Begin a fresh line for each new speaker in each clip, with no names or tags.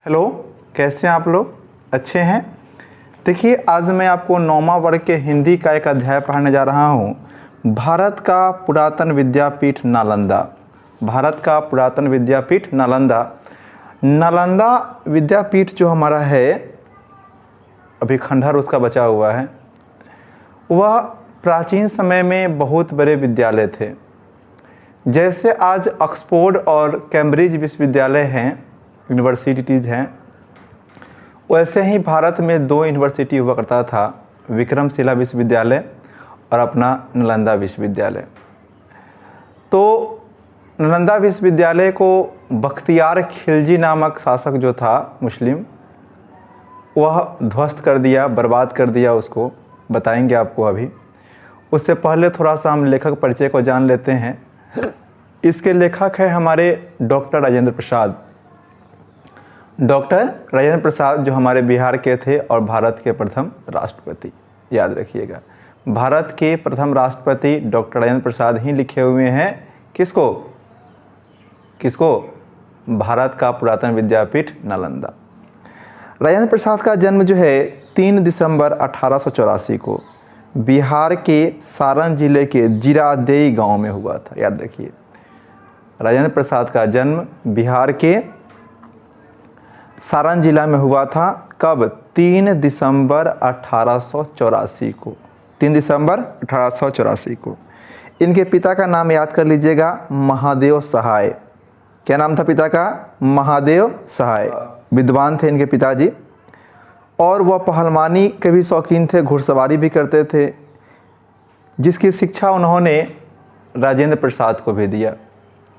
Hello, कैसे हैं आप लोग? अच्छे हैं? देखिए, आज मैं आपको 9वां वर्ग के हिंदी का एक अध्याय पढ़ाने जा रहा हूँ। भारत का पुरातन विद्यापीठ नालंदा। भारत का पुरातन विद्यापीठ नालंदा। नालंदा विद्यापीठ जो हमारा है, अभी खंडहर उसका बचा हुआ है, वह प्राचीन समय में बहुत बड़े विद्यालय थे। जैसे आज ऑक्सफोर्ड और कैम्ब्रिज विश्वविद्यालय हैं, यूनिवर्सिटीज़ हैं, वैसे ही भारत में 2 यूनिवर्सिटी हुआ करता था, विक्रमशिला विश्वविद्यालय और अपना नालंदा विश्वविद्यालय। तो नालंदा विश्वविद्यालय को बख्तियार खिलजी नामक शासक जो था मुस्लिम, वह ध्वस्त कर दिया, बर्बाद कर दिया उसको, बताएंगे आपको अभी। उससे पहले थोड़ा सा हम लेखक परिचय को जान लेते हैं। इसके लेखक है हमारे डॉक्टर राजेंद्र प्रसाद। डॉक्टर राजेंद्र प्रसाद जो हमारे बिहार के थे और भारत के प्रथम राष्ट्रपति, याद रखिएगा, भारत के प्रथम राष्ट्रपति डॉक्टर राजेंद्र प्रसाद ही लिखे हुए हैं। किसको? भारत का पुरातन विद्यापीठ नालंदा। राजेंद्र प्रसाद का जन्म जो है 3 दिसंबर 1884 को बिहार के सारण जिले के जीरादेई गांव में हुआ था। याद रखिए, राजेंद्र प्रसाद का जन्म बिहार के सारण जिला में हुआ था। कब? 3 दिसंबर 1884 को। 3 दिसंबर 1884 को। इनके पिता का नाम याद कर लीजिएगा, महादेव सहाय। क्या नाम था पिता का? महादेव सहाय। विद्वान थे इनके पिताजी, और वह पहलवानी के भी शौकीन थे, घुड़सवारी भी करते थे, जिसकी शिक्षा उन्होंने राजेंद्र प्रसाद को भी दिया।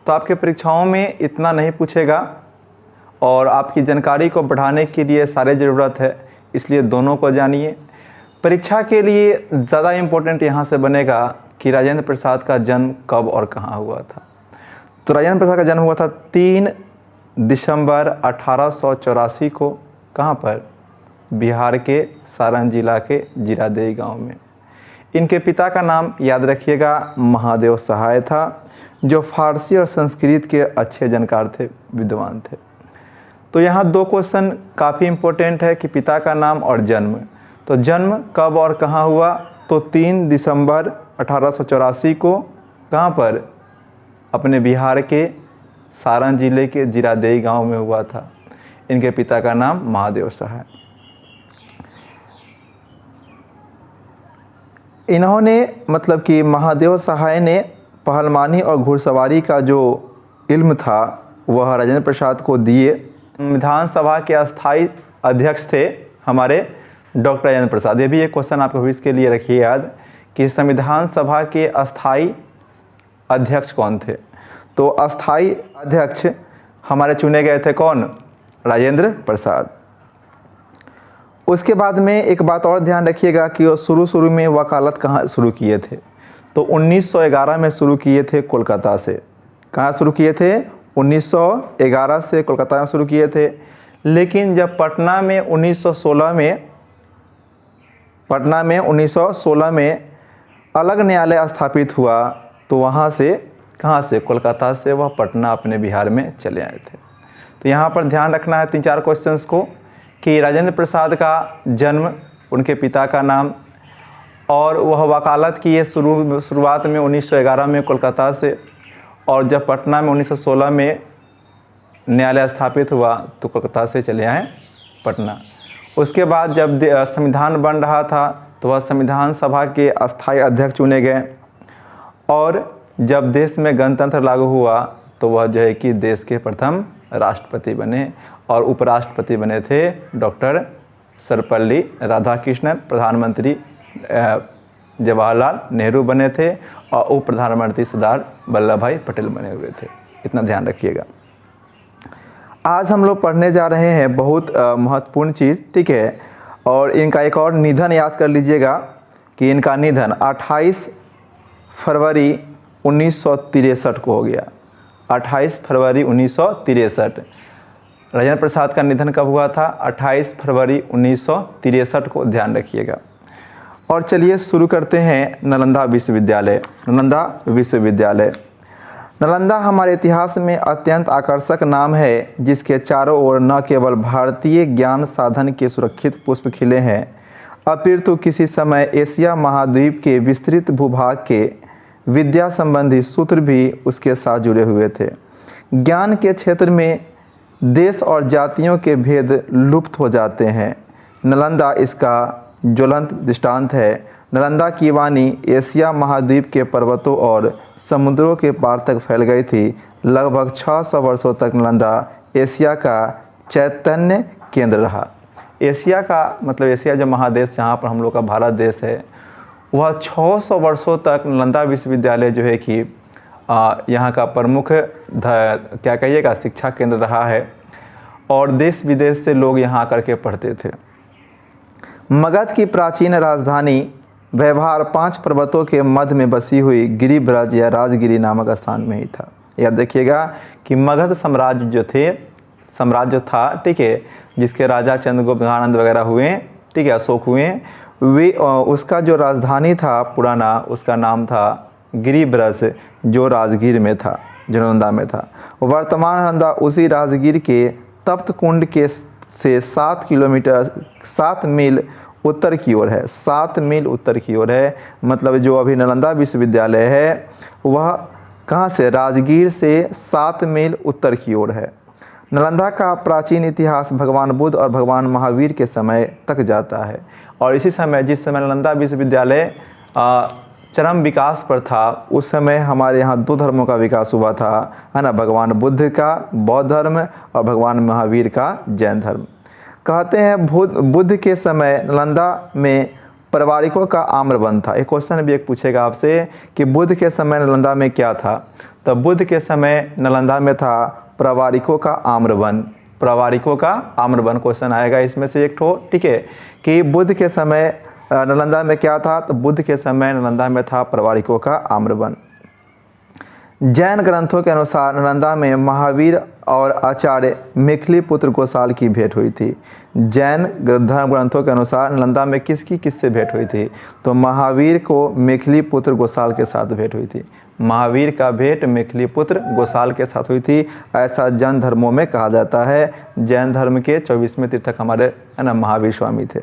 तो आपके परीक्षाओं में इतना नहीं पूछेगा, और आपकी जानकारी को बढ़ाने के लिए सारे ज़रूरत है, इसलिए दोनों को जानिए। परीक्षा के लिए ज़्यादा इम्पोर्टेंट यहाँ से बनेगा कि राजेंद्र प्रसाद का जन्म कब और कहाँ हुआ था। तो राजेंद्र प्रसाद का जन्म हुआ था 3 दिसंबर 1884 को। कहाँ पर? बिहार के सारण जिला के जीरादेई गांव में। इनके पिता का नाम याद रखिएगा, महादेव सहाय था, जो फारसी और संस्कृत के अच्छे जानकार थे, विद्वान थे। तो यहाँ 2 क्वेश्चन काफ़ी इम्पोर्टेंट है कि पिता का नाम और जन्म। तो जन्म कब और कहाँ हुआ? तो 3 दिसंबर 1884 को। कहाँ पर? अपने बिहार के सारण जिले के जीरादेई गांव में हुआ था। इनके पिता का नाम महादेव सहाय। इन्होंने मतलब कि महादेव सहाय ने पहलवानी और घुड़सवारी का जो इल्म था वह राजेंद्र प्रसाद को दिए। विधानसभा के अस्थाई अध्यक्ष थे हमारे डॉक्टर राजेंद्र प्रसाद। ये भी एक क्वेश्चन आपको भविष्य के लिए रखिए याद कि संविधान सभा के अस्थाई अध्यक्ष कौन थे। तो अस्थाई अध्यक्ष हमारे चुने गए थे कौन? राजेंद्र प्रसाद। उसके बाद में एक बात और ध्यान रखिएगा कि वो शुरू में वकालत कहाँ शुरू किए थे? तो 1911 में शुरू किए थे कोलकाता से। कहाँ शुरू किए थे? 1911 से कोलकाता में शुरू किए थे। लेकिन जब पटना में 1916 में अलग न्यायालय स्थापित हुआ, तो वहाँ से, कहाँ से? कोलकाता से वह पटना अपने बिहार में चले आए थे। तो यहाँ पर ध्यान रखना है 3-4 क्वेश्चंस को कि राजेंद्र प्रसाद का जन्म, उनके पिता का नाम, और वह वकालत किए शुरुआत में 1911 में कोलकाता से, और जब पटना में 1916 में न्यायालय स्थापित हुआ तो कोलकाता से चले आए पटना। उसके बाद जब संविधान बन रहा था तो वह संविधान सभा के अस्थाई अध्यक्ष चुने गए, और जब देश में गणतंत्र लागू हुआ तो वह जो है कि देश के प्रथम राष्ट्रपति बने, और उपराष्ट्रपति बने थे डॉक्टर सर्वपल्ली राधाकृष्णन। प्रधानमंत्री जवाहरलाल नेहरू बने थे, और उप प्रधानमंत्री सरदार वल्लभ भाई पटेल बने हुए थे। इतना ध्यान रखिएगा। आज हम लोग पढ़ने जा रहे हैं बहुत महत्वपूर्ण चीज़, ठीक है। और इनका एक और निधन याद कर लीजिएगा कि इनका निधन 28 फरवरी 1963 को हो गया। 28 फरवरी 1963। राजेंद्र प्रसाद का निधन कब हुआ था? 28 फरवरी 1963 को, ध्यान रखिएगा। और चलिए शुरू करते हैं नालंदा विश्वविद्यालय। नालंदा विश्वविद्यालय नालंदा हमारे इतिहास में अत्यंत आकर्षक नाम है, जिसके चारों ओर न केवल भारतीय ज्ञान साधन के सुरक्षित पुष्प खिले हैं, अपितु किसी समय एशिया महाद्वीप के विस्तृत भूभाग के विद्या संबंधी सूत्र भी उसके साथ जुड़े हुए थे। ज्ञान के क्षेत्र में देश और जातियों के भेद लुप्त हो जाते हैं। नालंदा इसका ज्वलंत दृष्टांत है। नालंदा की वाणी एशिया महाद्वीप के पर्वतों और समुद्रों के पार तक फैल गई थी। लगभग 600 वर्षों तक नालंदा एशिया का चैतन्य केंद्र रहा। एशिया का मतलब एशिया जो महादेश जहाँ पर हम लोग का भारत देश है, वह 600 वर्षों तक नालंदा विश्वविद्यालय जो है कि यहाँ का प्रमुख क्या कहिएगा शिक्षा केंद्र रहा है और देश विदेश से लोग यहाँ आकर के पढ़ते थे। मगध की प्राचीन राजधानी व्यवहार 5 पर्वतों के मध्य में बसी हुई गिरिब्रज या राजगिरी नामक स्थान में ही था। याद देखिएगा कि मगध साम्राज्य था, ठीक है, जिसके राजा चंद्रगुप्त आनंद वगैरह हुए, ठीक है, अशोक हुए, वे उसका जो राजधानी था पुराना, उसका नाम था गिरिब्रज, जो राजगीर में था, जो नालंदा में था। वर्तमान नालंदा उसी राजगीर के तप्त कुंड के से 7 मील उत्तर की ओर है। 7 मील उत्तर की ओर है, मतलब जो अभी नालंदा विश्वविद्यालय है वह कहाँ से, राजगीर से 7 मील उत्तर की ओर है। नालंदा का प्राचीन इतिहास भगवान बुद्ध और भगवान महावीर के समय तक जाता है और इसी समय जिस समय नालंदा विश्वविद्यालय चरम विकास पर था, उस समय हमारे यहाँ 2 धर्मों का विकास हुआ था, है ना, भगवान बुद्ध का बौद्ध धर्म और भगवान महावीर का जैन धर्म। कहते हैं बुद्ध के समय नालंदा में परिवारिकों का आम्रवन था। एक क्वेश्चन भी एक पूछेगा आपसे कि बुद्ध के समय नालंदा में क्या था, तो बुद्ध के समय नालंदा में था परिवारिकों का आम्रवन। परिवारिकों का आम्रवन क्वेश्चन आएगा इसमें से एक ठो, ठीक है, कि बुद्ध के समय नालंदा में क्या था, तो बुद्ध के समय नालंदा में था परिवारिकों का आम्रवन। जैन ग्रंथों के अनुसार नालंदा में महावीर और आचार्य मेखली पुत्र गोसाल की भेंट हुई थी। जैन धर्म ग्रंथों के अनुसार नालंदा में किससे भेंट हुई थी, तो महावीर को मेखली पुत्र गोसाल के साथ भेंट हुई थी। महावीर का भेंट मेखली पुत्र गोसाल के साथ हुई थी, ऐसा जैन धर्मों में कहा जाता है। जैन धर्म के 24वें तीर्थक हमारे, है ना, महावीर स्वामी थे।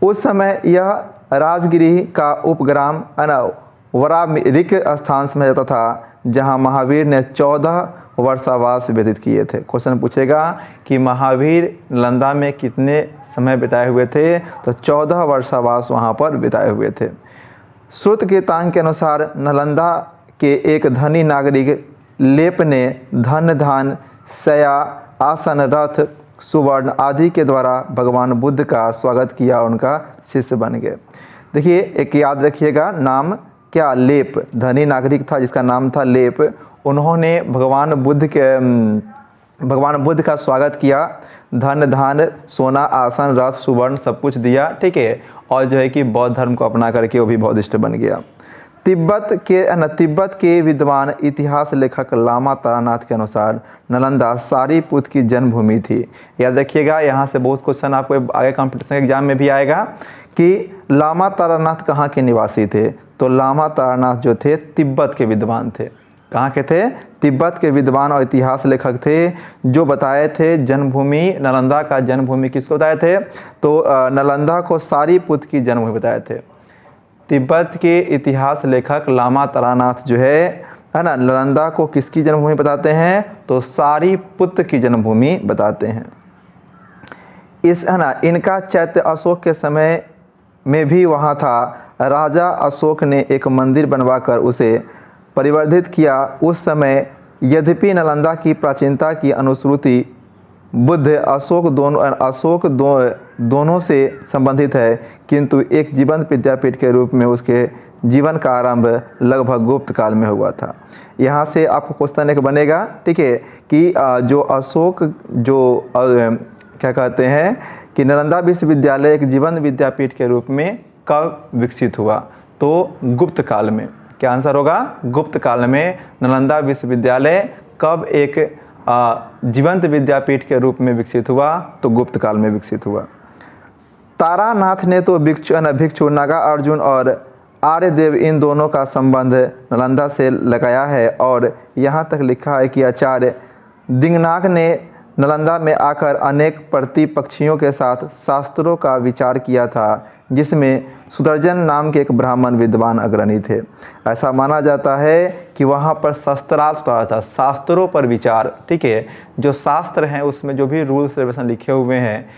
उस समय यह राजगिरी का उपग्राम, है ना, वरामिक स्थान समझा जाता था, जहां महावीर ने 14 वर्षावास व्यतीत किए थे। क्वेश्चन पूछेगा कि महावीर नालंदा में कितने समय बिताए हुए थे, तो 14 वर्षावास वहां पर बिताए हुए थे। श्रुत कीर्तान के अनुसार नालंदा के एक धनी नागरिक लेप ने धन धान शया आसन रथ सुवर्ण आदि के द्वारा भगवान बुद्ध का स्वागत किया और उनका शिष्य बन गए। देखिए एक याद रखिएगा, नाम क्या, लेप, धनी नागरिक था जिसका नाम था लेप। उन्होंने भगवान बुद्ध का स्वागत किया, धन धान सोना आसन रथ सुवर्ण सब कुछ दिया, ठीक है, और जो है कि बौद्ध धर्म को अपना करके वो भी बौद्धिस्ट बन गया। तिब्बत के विद्वान इतिहास लेखक लामा तारानाथ के अनुसार नालंदा सारीपुत की जन्मभूमि थी। याद रखिएगा, यहाँ से बहुत क्वेश्चन आपको आगे कंपटीशन एग्जाम में भी आएगा कि लामा तारानाथ कहाँ के निवासी थे, तो लामा तारानाथ जो थे तिब्बत के विद्वान थे। कहाँ के थे, तिब्बत के विद्वान और इतिहास लेखक थे, जो बताए थे जन्मभूमि नालंदा का जन्मभूमि किसको बताए थे, तो नालंदा को सारीपुत की जन्मभूमि बताए थे। तिब्बत के इतिहास लेखक लामा तारानाथ जो है ना, नालंदा को किसकी जन्मभूमि बताते हैं, तो सारीपुत की जन्मभूमि बताते हैं। इस, है ना, इनका चैत्य अशोक के समय में भी वहाँ था। राजा अशोक ने एक मंदिर बनवाकर उसे परिवर्धित किया। उस समय यद्यपि नालंदा की प्राचीनता की अनुश्रुति बुद्ध अशोक दोनों से संबंधित है, किंतु एक जीवंत विद्यापीठ के रूप में उसके जीवन का आरंभ लगभग गुप्त काल में हुआ था। यहाँ से आपको क्वेश्चन एक बनेगा, ठीक है, कि जो अशोक जो क्या कहते हैं कि नालंदा विश्वविद्यालय एक जीवंत विद्यापीठ के रूप में कब विकसित हुआ, तो गुप्त काल में। क्या आंसर होगा, गुप्त काल में नालंदा विश्वविद्यालय कब एक जीवंत विद्यापीठ के रूप में विकसित हुआ, तो गुप्त काल में विकसित हुआ। तारानाथ ने तो भिक्षु नागा अर्जुन और आर्यदेव इन दोनों का संबंध नालंदा से लगाया है और यहाँ तक लिखा है कि आचार्य दिंगनाग ने नालंदा में आकर अनेक प्रतिपक्षियों के साथ शास्त्रों का विचार किया था, जिसमें सुदर्शन नाम के एक ब्राह्मण विद्वान अग्रणी थे। ऐसा माना जाता है कि वहाँ पर शास्त्रार्थ होता था, शास्त्रों पर विचार, ठीक है। जो शास्त्र हैं उसमें जो भी रूल्स रेगुलेशन लिखे हुए हैं,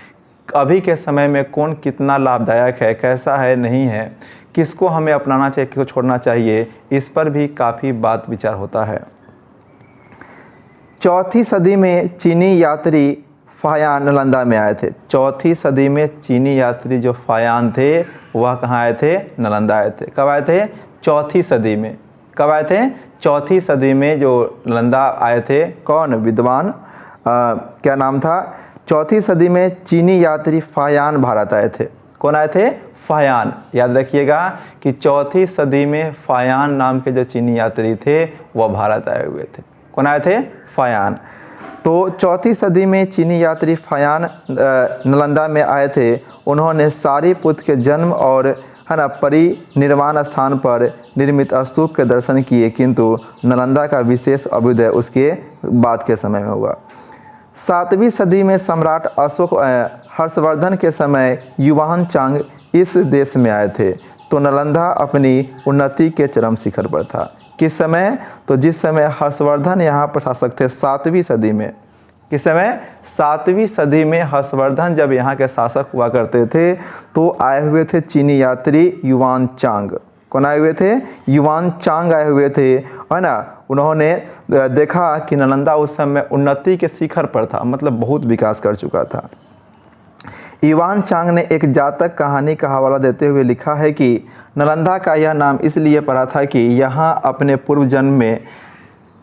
अभी के समय में कौन कितना लाभदायक है, कैसा है, नहीं है, किसको हमें अपनाना चाहिए, किसको छोड़ना चाहिए, इस पर भी काफ़ी बात विचार होता है। चौथी सदी में चीनी यात्री फायान नालंदा में आए थे। चौथी सदी में चीनी यात्री जो फायान थे वह कहाँ आए थे? नालंदा आए थे। कब आए थे? चौथी सदी में। कब आए थे? चौथी सदी में जो नालंदा आए थे। कौन? विद्वान क्या नाम था? चौथी सदी में चीनी यात्री फायान भारत आए थे। कौन आए थे? फायान। याद रखिएगा कि चौथी सदी में फायान नाम के जो चीनी यात्री थे वह भारत आए हुए थे। कौन आए थे? फायान। तो चौथी सदी में चीनी यात्री फायान नालंदा में आए थे। उन्होंने सारीपुत्र के जन्म और है ना परिनिर्वाण स्थान पर निर्मित स्तूप के दर्शन किए, किंतु नालंदा का विशेष अभ्युदय उसके बाद के समय में हुआ। 7वीं सदी में सम्राट अशोक हर्षवर्धन के समय युवान चांग इस देश में आए थे, तो नालंदा अपनी उन्नति के चरम शिखर पर था। किस समय? तो जिस समय हर्षवर्धन यहाँ पर शासक थे 7वीं सदी में। किस समय? 7वीं सदी में हर्षवर्धन जब यहाँ के शासक हुआ करते थे तो आए हुए थे चीनी यात्री युवान चांग। कौन आए हुए थे? युवान चांग आए हुए थे, है ना। उन्होंने देखा कि नालंदा उस समय उन्नति के शिखर पर था, मतलब बहुत विकास कर चुका था। युवान चांग ने एक जातक कहानी का हवाला देते हुए लिखा है कि नालंदा का यह नाम इसलिए पड़ा था कि यहाँ अपने पूर्व जन्म में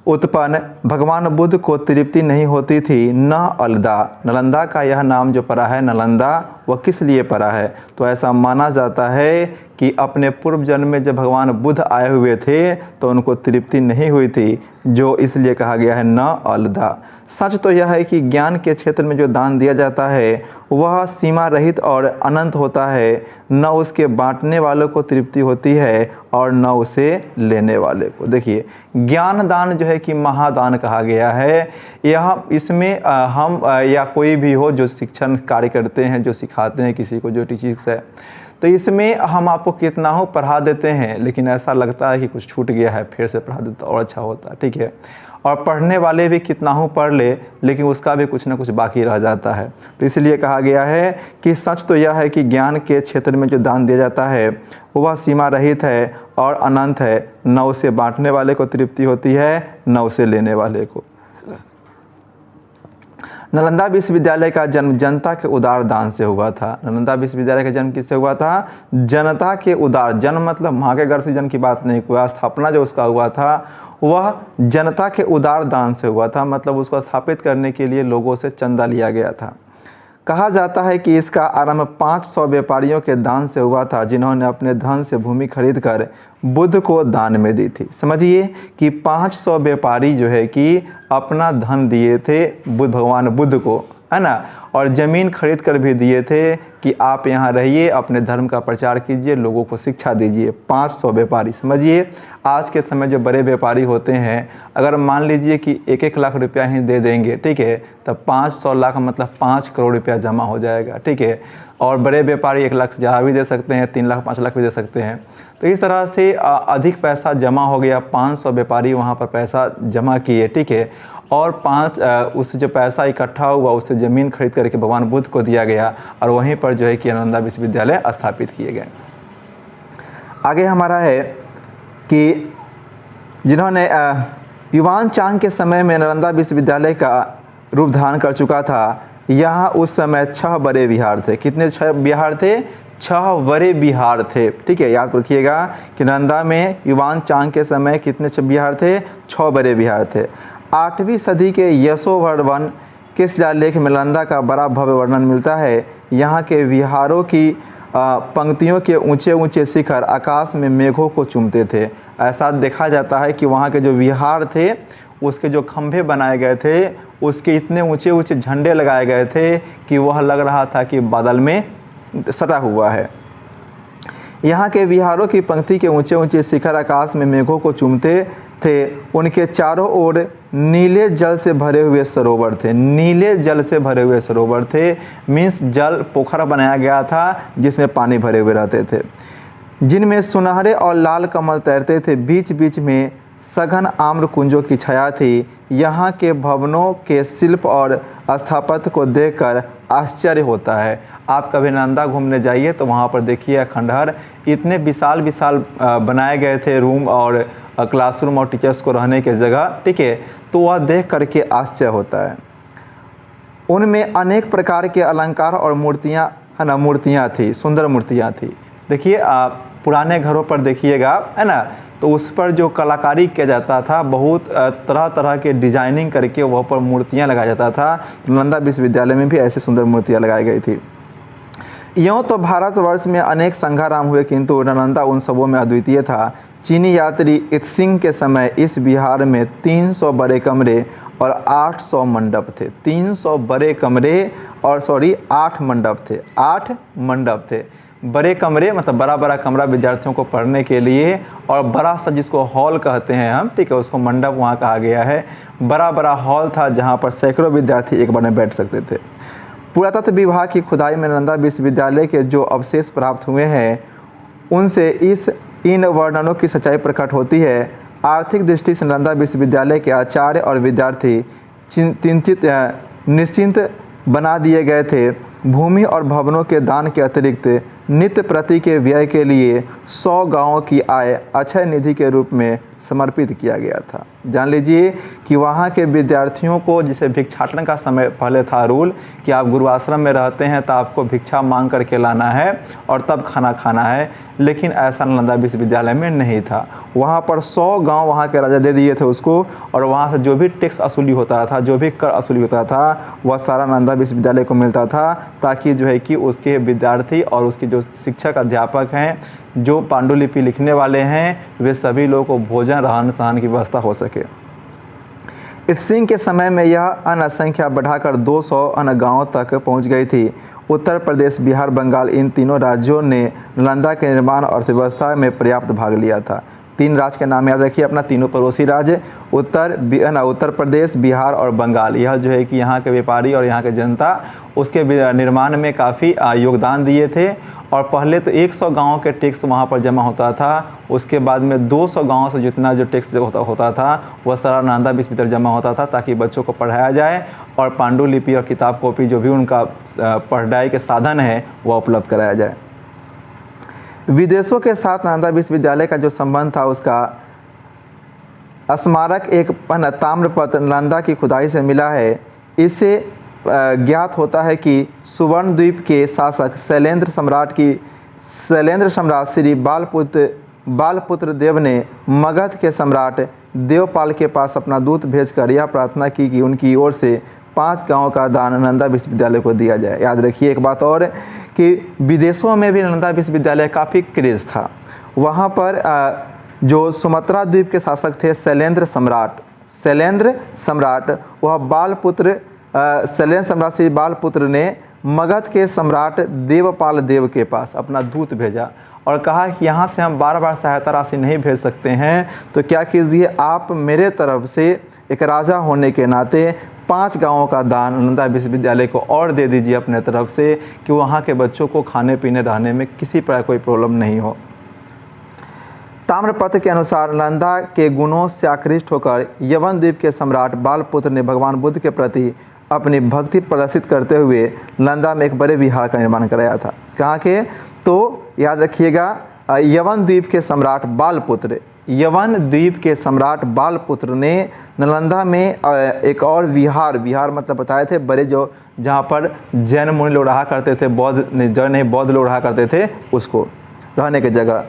उत्पन्न भगवान बुद्ध को तृप्ति नहीं होती थी, न अलदा। नालंदा का यह नाम जो पड़ा है नालंदा, वह किस लिए पड़ा है? तो ऐसा माना जाता है कि अपने पूर्व जन्म में जब भगवान बुद्ध आए हुए थे तो उनको तृप्ति नहीं हुई थी, जो इसलिए कहा गया है न अलदा। सच तो यह है कि ज्ञान के क्षेत्र में जो दान दिया जाता है वह सीमा रहित और अनंत होता है, न उसके बांटने वालों को तृप्ति होती है और न उसे लेने वाले को। देखिए, ज्ञान दान जो है कि महादान कहा गया है। यह इसमें हम या कोई भी हो जो शिक्षण कार्य करते हैं, जो सिखाते हैं किसी को, जो टीचर्स है, तो इसमें हम आपको कितना हो पढ़ा देते हैं, लेकिन ऐसा लगता है कि कुछ छूट गया है, फिर से पढ़ा देता और अच्छा होता, ठीक है। और पढ़ने वाले भी कितना हो पढ़ ले, लेकिन उसका भी कुछ ना कुछ बाकी रह जाता है। तो इसलिए कहा गया है कि सच तो यह है कि ज्ञान के क्षेत्र में जो दान दिया जाता है वह सीमा रहित है और अनंत है, न उसे बांटने वाले को तृप्ति होती है, न उसे लेने वाले को। नालंदा विश्वविद्यालय का जन्म जनता के उदार दान से हुआ था। नालंदा विश्वविद्यालय का जन्म किससे हुआ था? जनता के उदार, जन्म मतलब माँ के गर्भ से जन्म की बात नहीं हुआ, स्थापना जो उसका हुआ था वह जनता के उदार दान से हुआ था, मतलब उसको स्थापित करने के लिए लोगों से चंदा लिया गया था। कहा जाता है कि इसका आरंभ 500 व्यापारियों के दान से हुआ था, जिन्होंने अपने धन से भूमि खरीदकर बुद्ध को दान में दी थी। समझिए कि 500 व्यापारी जो है कि अपना धन दिए थे भगवान बुद्ध को, है ना, और ज़मीन खरीद कर भी दिए थे कि आप यहाँ रहिए, अपने धर्म का प्रचार कीजिए, लोगों को शिक्षा दीजिए। 500 व्यापारी। समझिए आज के समय जो बड़े व्यापारी होते हैं, अगर मान लीजिए कि 1-1 लाख रुपया ही दे देंगे, ठीक है, तब 500 लाख मतलब 5 करोड़ रुपया जमा हो जाएगा, ठीक है। और बड़े व्यापारी 1 लाख से ज़्यादा भी दे सकते हैं, 3 लाख 5 लाख भी दे सकते हैं। तो इस तरह से अधिक पैसा जमा हो गया। 500 व्यापारी वहाँ पर पैसा जमा किए, ठीक है, और उससे जो पैसा इकट्ठा हुआ उससे ज़मीन खरीद करके भगवान बुद्ध को दिया गया और वहीं पर जो है कि नालंदा विश्वविद्यालय स्थापित किए गए। आगे हमारा है कि जिन्होंने युवान चांग के समय में नालंदा विश्वविद्यालय का रूप धारण कर चुका था। यहाँ उस समय 6 बड़े विहार थे। कितने 6 विहार थे? 6 बड़े विहार थे, ठीक है। याद रखिएगा कि नालंदा में युवान चांग के समय कितने विहार थे? 6 बड़े विहार थे। 8वीं सदी के यशोवर्धन के शिलालेख में नालंदा का बड़ा भव्य वर्णन मिलता है। यहाँ के विहारों की पंक्तियों के ऊंचे ऊंचे शिखर आकाश में मेघों को चूमते थे। ऐसा देखा जाता है कि वहाँ के जो विहार थे उसके जो खंभे बनाए गए थे उसके इतने ऊंचे ऊंचे झंडे लगाए गए थे कि वह लग रहा था कि बादल में सटा हुआ है। यहाँ के विहारों की पंक्ति के ऊंचे ऊंचे शिखर आकाश में मेघों को चूमते थे। उनके चारों ओर नीले जल से भरे हुए सरोवर थे। नीले जल से भरे हुए सरोवर थे मीन्स जल पोखरा बनाया गया था जिसमें पानी भरे हुए रहते थे, जिनमें सुनहरे और लाल कमल तैरते थे। बीच बीच में सघन आम्र कुंजों की छाया थी। यहाँ के भवनों के शिल्प और स्थापत्य को देखकर आश्चर्य होता है। आप कभी नालंदा घूमने जाइए तो वहाँ पर देखिए खंडहर इतने विशाल विशाल बनाए गए थे, रूम और क्लासरूम और टीचर्स को रहने की जगह, ठीक है। तो वह देख करके आश्चर्य होता है। उनमें अनेक प्रकार के अलंकार और मूर्तियाँ है ना, मूर्तियाँ थी, सुंदर मूर्तियाँ थी। देखिए आप पुराने घरों पर देखिएगा है ना, तो उस पर जो कलाकारी किया जाता था, बहुत तरह तरह के डिजाइनिंग करके वहाँ पर मूर्तियाँ लगाया जाता था। नालंदा विश्वविद्यालय में भी ऐसे सुंदर मूर्तियाँ लगाई गई थी। यूँ तो भारतवर्ष में अनेक संघाराम हुए, किंतु नालंदा उन सबों में अद्वितीय था। चीनी यात्री इत्सिंग के समय इस विहार में 300 बड़े कमरे और 800 मंडप थे। 300 बड़े कमरे और 8 मंडप थे। 8 मंडप थे। बड़े कमरे मतलब बड़ा बड़ा कमरा विद्यार्थियों को पढ़ने के लिए, और बड़ा सा जिसको हॉल कहते हैं हम, ठीक है, उसको मंडप वहाँ कहा गया है। बड़ा बड़ा हॉल था जहाँ पर सैकड़ों विद्यार्थी एक बार में बैठ सकते थे। पुरातत्व विभाग की खुदाई में नालंदा विश्वविद्यालय के जो अवशेष प्राप्त हुए हैं उनसे इन वर्णनों की सच्चाई प्रकट होती है। आर्थिक दृष्टि से नालंदा विश्वविद्यालय के आचार्य और विद्यार्थी चिंतित निश्चिंत बना दिए गए थे। भूमि और भवनों के दान के अतिरिक्त नित्य प्रति के व्यय के लिए 100 गांवों की आय अक्षय निधि के रूप में समर्पित किया गया था। जान लीजिए कि वहाँ के विद्यार्थियों को, जिसे भिक्षाटन का समय पहले था रूल कि आप गुरु आश्रम में रहते हैं तो आपको भिक्षा मांग करके लाना है और तब खाना खाना है, लेकिन ऐसा नालंदा विश्वविद्यालय में नहीं था। वहाँ पर 100 गांव वहाँ के राजा दे दिए थे उसको, और वहाँ से जो भी टैक्स असुली होता था, जो भी कर असुली होता था, वह सारा नालंदा विश्वविद्यालय को मिलता था, ताकि जो है कि उसके विद्यार्थी और उसके जो शिक्षक अध्यापक हैं, जो पांडुलिपि लिखने वाले हैं, वे सभी लोगों को भोजन रहन सहन की व्यवस्था हो सके। इत्सिंग के समय में यह अन्य संख्या बढ़ाकर 200 गांवों तक पहुंच गई थी। उत्तर प्रदेश, बिहार, बंगाल इन तीनों राज्यों ने नालंदा के निर्माण और अर्थव्यवस्था में पर्याप्त भाग लिया था। 3 राज्य के नाम याद रखिए अपना, तीनों पड़ोसी राज्य उत्तर प्रदेश, बिहार और बंगाल। यह जो है कि यहाँ के व्यापारी और यहाँ के जनता उसके निर्माण में काफ़ी योगदान दिए थे। और पहले तो 100 गाँव के टैक्स वहाँ पर जमा होता था, उसके बाद में 200 गाँव से जितना जो टैक्स होता था वह सारा नालंदा विश्वविद्यालय जमा होता था, ताकि बच्चों को पढ़ाया जाए और पांडुलिपि और किताब कॉपी जो भी उनका पढ़ाई के साधन है वह उपलब्ध कराया जाए। विदेशों के साथ नालंदा विश्वविद्यालय का जो संबंध था उसका स्मारक एक ताम्रपत्र नालंदा की खुदाई से मिला है। इससे ज्ञात होता है कि सुवर्ण द्वीप के शासक शैलेंद्र सम्राट श्री बालपुत्र देव ने मगध के सम्राट देवपाल के पास अपना दूत भेजकर यह प्रार्थना की कि उनकी ओर से 5 गांवों का दान नालंदा विश्वविद्यालय को दिया जाए। याद रखिए एक बात और कि विदेशों में भी नालंदा विश्वविद्यालय काफ़ी क्रेज़ था। वहाँ पर जो सुमात्रा द्वीप के शासक थे शैलेंद्र सम्राट, वह शैलेंद्र सम्राट श्री बालपुत्र ने मगध के सम्राट देवपाल देव के पास अपना दूत भेजा और कहा कि यहाँ से हम बार सहायता राशि नहीं भेज सकते हैं, तो क्या कीजिए आप मेरे तरफ से एक राजा होने के नाते 5 गांवों का दान नालंदा विश्वविद्यालय को और दे दीजिए अपने तरफ से, कि वहाँ के बच्चों को खाने पीने रहने में किसी प्रकार कोई प्रॉब्लम नहीं हो। ताम्रपत्र के अनुसार नालंदा के गुणों से आकृष्ट होकर यवन द्वीप के सम्राट बालपुत्र ने भगवान बुद्ध के प्रति अपनी भक्ति प्रदर्शित करते हुए नालंदा में एक बड़े विहार का निर्माण कराया था। कहाँ के? तो याद रखिएगा यवन द्वीप के सम्राट बालपुत्र ने नालंदा में एक और विहार मतलब बताए थे बड़े, जो जहाँ पर जैन मुनि लोग रहा करते थे, बौद्ध लोग रहा करते थे, उसको रहने की जगह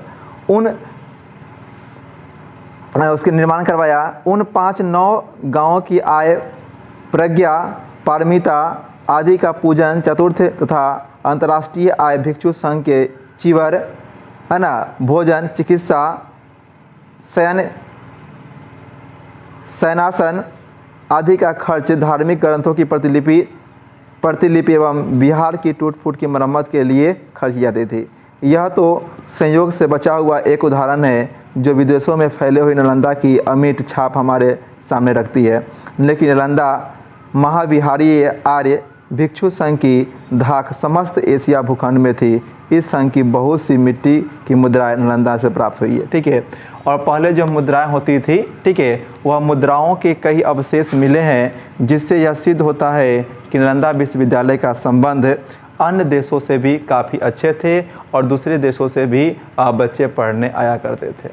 उसके निर्माण करवाया। उन 5-9 गाँवों की आय प्रज्ञा, पारमिता आदि का पूजन, चतुर्थ तथा अंतर्राष्ट्रीय आय भिक्षु संघ के चीवर है ना, भोजन, चिकित्सा, शयनासन आदि का खर्च, धार्मिक ग्रंथों की प्रतिलिपि एवं बिहार की टूट फूट की मरम्मत के लिए खर्च की जाती थी। यह तो संयोग से बचा हुआ एक उदाहरण है जो विदेशों में फैले हुई नालंदा की अमिट छाप हमारे सामने रखती है। लेकिन नालंदा महाविहारी आर्य भिक्षु संघ की धाक समस्त एशिया भूखंड में थी। इस संघ की बहुत सी मिट्टी की मुद्राएं नालंदा से प्राप्त हुई है। ठीक है, और पहले जो मुद्राएं होती थी, ठीक है, वह मुद्राओं के कई अवशेष मिले हैं, जिससे यह सिद्ध होता है कि नालंदा विश्वविद्यालय का संबंध अन्य देशों से भी काफ़ी अच्छे थे और दूसरे देशों से भी बच्चे पढ़ने आया करते थे।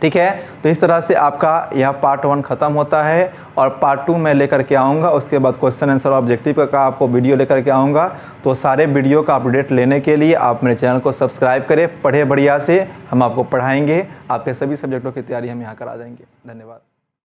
ठीक है, तो इस तरह से आपका यह पार्ट 1 ख़त्म होता है और पार्ट 2 मैं लेकर के आऊँगा। उसके बाद क्वेश्चन आंसर ऑब्जेक्टिव का आपको वीडियो लेकर के आऊँगा। तो सारे वीडियो का अपडेट लेने के लिए आप मेरे चैनल को सब्सक्राइब करें। पढ़े बढ़िया से, हम आपको पढ़ाएंगे। आपके सभी सब्जेक्टों की तैयारी हम यहाँ करा देंगे। धन्यवाद।